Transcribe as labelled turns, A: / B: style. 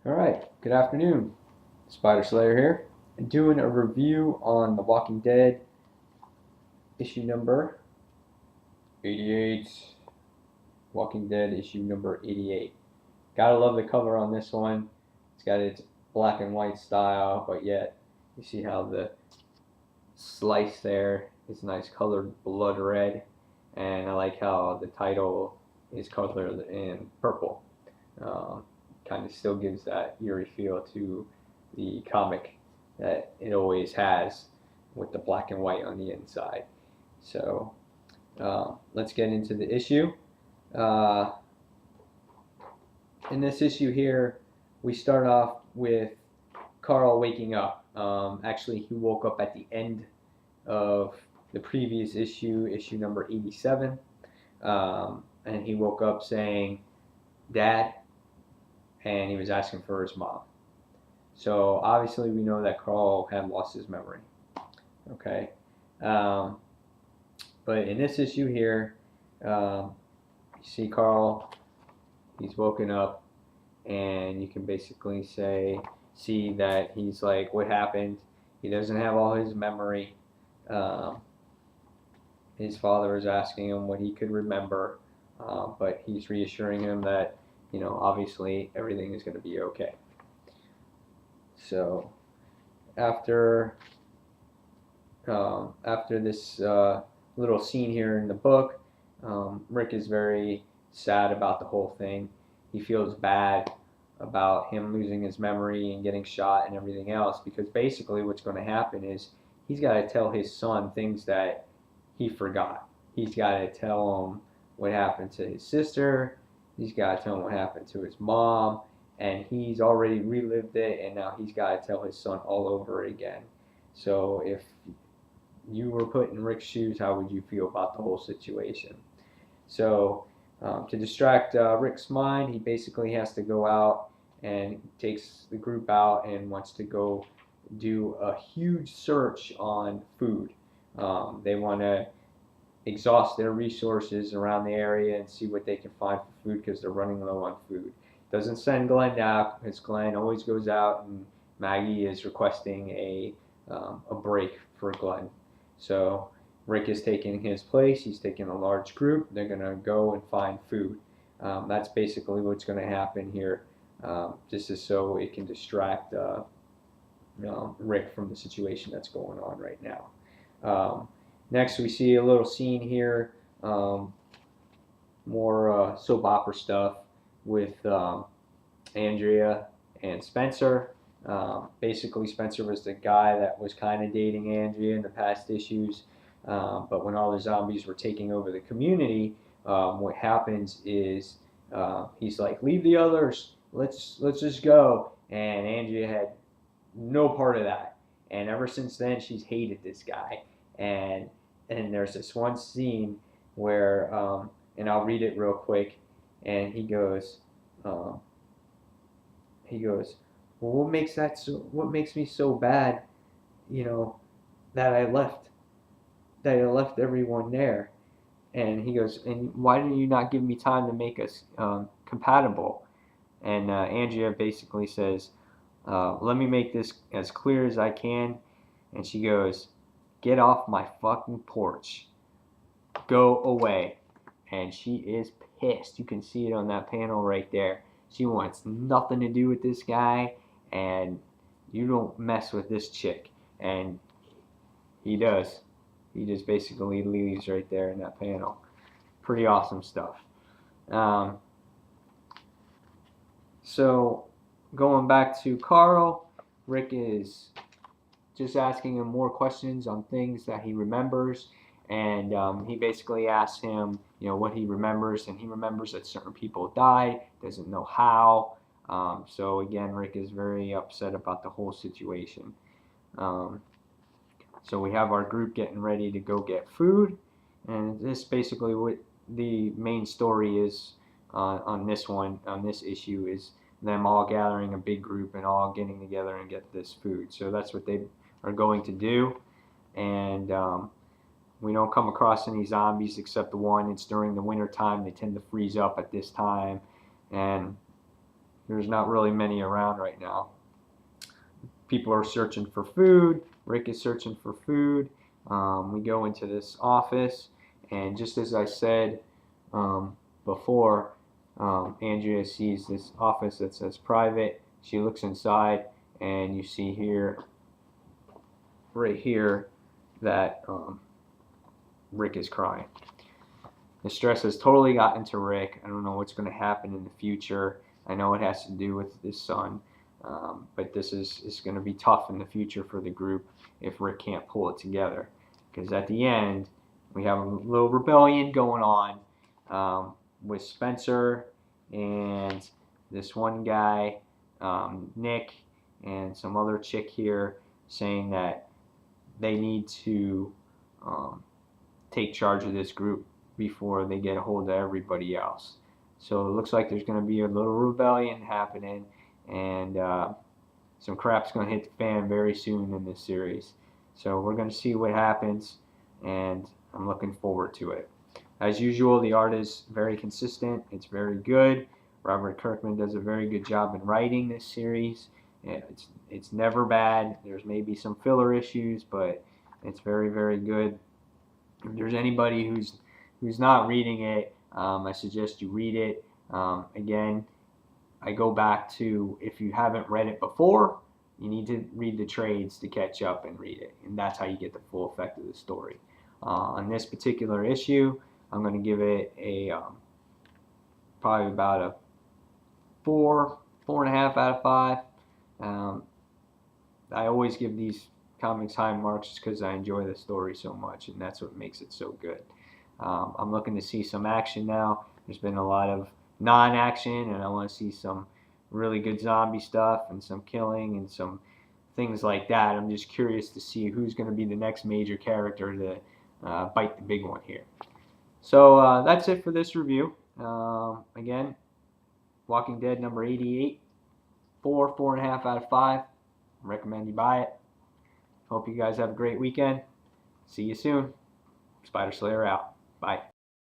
A: Alright, good afternoon. Spider Slayer here, and doing a review on The Walking Dead issue number 88. Walking Dead issue number 88. Gotta love the cover on this one. It's got its black and white style, but yet you see how the slice there is nice colored blood red, and I like how the title is colored in purple. Um, kind of still gives that eerie feel to the comic that it always has with the black and white on the inside. So let's get into the issue. Uh, in this issue here, we start off with Carl waking up. Actually, he woke up at the end of the previous issue, issue number 87, and he woke up saying, "Dad," and he was asking for his mom. So obviously we know that Carl had lost his memory. Okay, um, but in this issue here, you see Carl. He's woken up, and you can basically see that he's like, what happened? He doesn't have all his memory. Um, his father is asking him what he could remember, but he's reassuring him that obviously everything is going to be okay. So after after this little scene here in the book, Rick is very sad about the whole thing. He feels bad about him losing his memory and getting shot and everything else, because basically what's going to happen is he's got to tell his son things that he forgot. He's got to tell him what happened to his sister. He's got to tell him what happened to his mom, and he's already relived it, and now he's got to tell his son all over again. So if you were put in Rick's shoes, how would you feel about the whole situation? So to distract Rick's mind, he basically has to go out and takes the group out and wants to go do a huge search on food. They want to exhaust their resources around the area and see what they can find for food, because they're running low on food. Doesn't send Glenn out, because Glenn always goes out, and Maggie is requesting a break for Glenn. So Rick is taking his place. He's taking a large group. They're going to go and find food. That's basically what's going to happen here, just as so it can distract Rick from the situation that's going on right now. Next, we see a little scene here, more soap opera stuff with Andrea and Spencer. Basically, Spencer was the guy that was kind of dating Andrea in the past issues, but when all the zombies were taking over the community, what happens is he's like, "Leave the others. Let's just go." And Andrea had no part of that, and ever since then, she's hated this guy. And there's this one scene where, and I'll read it real quick, and um, he goes, well, what makes me so bad, you know, that I left everyone there. And he goes, and why did you not give me time to make us compatible? And Andrea basically says, let me make this as clear as I can. And she goes, get off my fucking porch. Go away. And she is pissed. You can see it on that panel right there. She wants nothing to do with this guy, and you don't mess with this chick. And he does. He just basically leaves right there in that panel. Pretty awesome stuff. Um, so going back to Carl, Rick is just asking him more questions on things that he remembers, and he basically asks him, what he remembers, and he remembers that certain people died, doesn't know how. So again, Rick is very upset about the whole situation. Um, so we have our group getting ready to go get food, and this basically what the main story is on this issue is them all gathering a big group and all getting together and get this food. So that's what they are going to do. And we don't come across any zombies except the one. It's during the winter time. They tend to freeze up at this time. And there's not really many around right now. People are searching for food. Rick is searching for food. We go into this office, and just as I said before, Andrea sees this office that says private. She looks inside, and you see here, right here, that Rick is crying. The stress has totally gotten to Rick. I don't know what's going to happen in the future. I know it has to do with his son, but this is going to be tough in the future for the group if Rick can't pull it together. Because at the end, we have a little rebellion going on with Spencer and this one guy, Nick, and some other chick here saying that they need to take charge of this group before they get a hold of everybody else. So it looks like there's going to be a little rebellion happening, and some crap's going to hit the fan very soon in this series. So we're going to see what happens, and I'm looking forward to it. As usual, the art is very consistent. It's very good. Robert Kirkman does a very good job in writing this series. It's never bad. There's maybe some filler issues, but it's very, very good. If there's anybody who's not reading it, I suggest you read it. Again, I go back to, if you haven't read it before, you need to read the trades to catch up and read it, and that's how you get the full effect of the story. On this particular issue, I'm going to give it a probably about a 4.5 out of 5. I always give these comics high marks just because I enjoy the story so much, and that's what makes it so good. I'm looking to see some action now. There's been a lot of non-action, and I want to see some really good zombie stuff and some killing and some things like that. I'm just curious to see who's going to be the next major character to bite the big one here. So that's it for this review. Again, Walking Dead number 88, 4.5 out of 5. I recommend you buy it. Hope you guys have a great weekend. See you soon. Spider Slayer out. Bye.